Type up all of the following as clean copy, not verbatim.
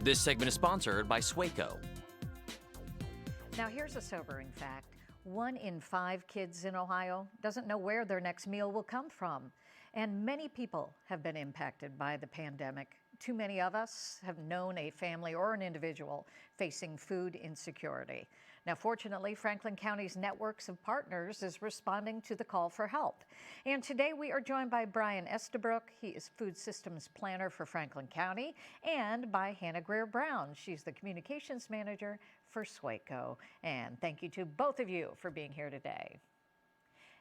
This segment is sponsored by SWACO. Now, here's a sobering fact. 1 in 5 kids in Ohio doesn't know where their next meal will come from. And many people have been impacted by the pandemic. Too many of us have known a family or an individual facing food insecurity. Now, fortunately, Franklin County's networks of partners is responding to the call for help. And today we are joined by Brian Estabrook. He is Food Systems Planner for Franklin County, and by Hannah Greer-Brown. She's the Communications Manager for SWACO. And thank you to both of you for being here today.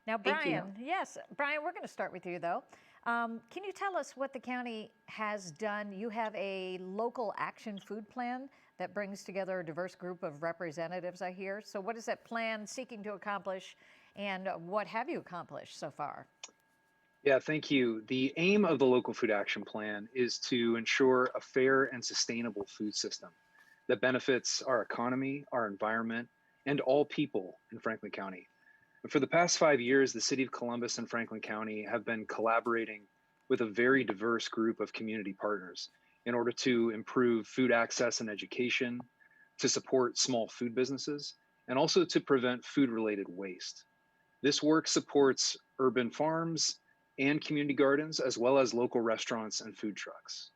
Now, Brian, yes, Brian, we're going to start with you, though. Can you tell us what the county has done? You have a local action food plan that brings together a diverse group of representatives, I hear. So what is that plan seeking to accomplish, and what have you accomplished so far? Yeah, thank you. The aim of the local food action plan is to ensure a fair and sustainable food system that benefits our economy, our environment, and all people in Franklin County. For the past 5 years, the City of Columbus and Franklin County have been collaborating with a very diverse group of community partners in order to improve food access and education, to support small food businesses, and also to prevent food-related waste. This work supports urban farms and community gardens, as well as local restaurants and food trucks.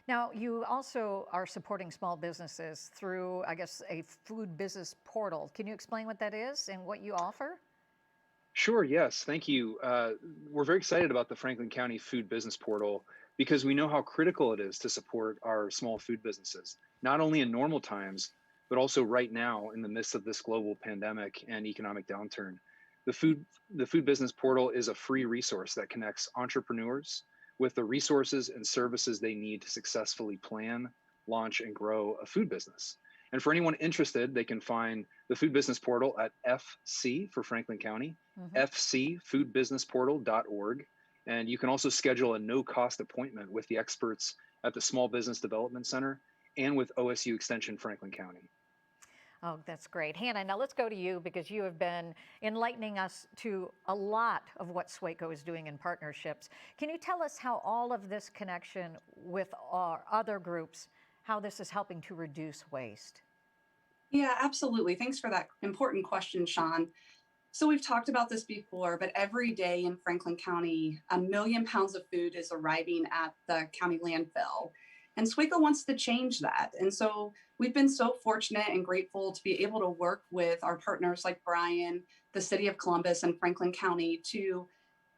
Now, you also are supporting small businesses through, I guess, a food business portal. Can you explain what that is and what you offer? Sure, yes, thank you. We're very excited about the Franklin County Food Business Portal because we know how critical it is to support our small food businesses, not only in normal times, but also right now in the midst of this global pandemic and economic downturn. The Food Business Portal is a free resource that connects entrepreneurs with the resources and services they need to successfully plan, launch, and grow a food business. And for anyone interested, they can find the Food Business Portal at FC for Franklin County, fcfoodbusinessportal.org. And you can also schedule a no-cost appointment with the experts at the Small Business Development Center and with OSU Extension Franklin County. Oh, that's great. Hannah, now let's go to you because you have been enlightening us to a lot of what SWACO is doing in partnerships. Can you tell us how all of this connection with our other groups, how this is helping to reduce waste? Yeah, absolutely. Thanks for that important question, Sean. So we've talked about this before, but every day in Franklin County, 1 million pounds of food is arriving at the county landfill. And SWACO wants to change that. And so we've been so fortunate and grateful to be able to work with our partners like Brian, the City of Columbus, and Franklin County to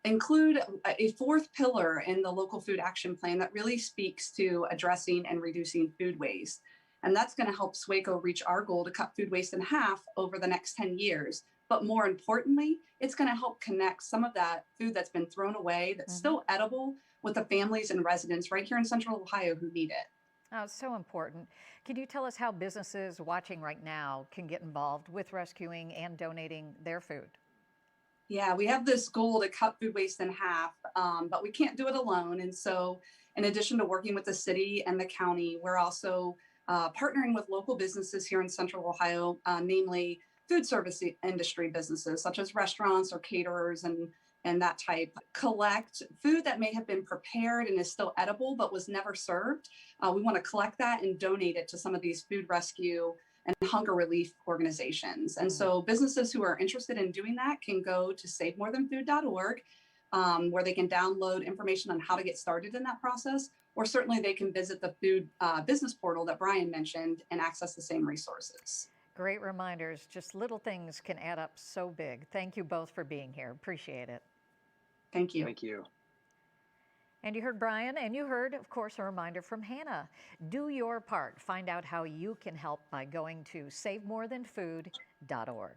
include a 4th pillar in the local food action plan that really speaks to addressing and reducing food waste. And that's going to help SWACO reach our goal to cut food waste in half over the next 10 years. But more importantly, it's going to help connect some of that food that's been thrown away that's still edible with the families and residents right here in Central Ohio who need it. Oh, it's so important. Can you tell us how businesses watching right now can get involved with rescuing and donating their food? Yeah, we have this goal to cut food waste in half, but we can't do it alone. And so in addition to working with the city and the county, we're also partnering with local businesses here in Central Ohio, namely food service industry businesses such as restaurants or caterers and that type, collect food that may have been prepared and is still edible but was never served. We want to collect that and donate it to some of these food rescue and hunger relief organizations. And so businesses who are interested in doing that can go to SaveMoreThanFood.org, where they can download information on how to get started in that process, or certainly they can visit the Food Business Portal that Brian mentioned and access the same resources. Great reminders. Just little things can add up so big. Thank you both for being here. Appreciate it. Thank you. Thank you. And you heard Brian, and you heard, of course, a reminder from Hannah. Do your part. Find out how you can help by going to SaveMoreThanFood.org.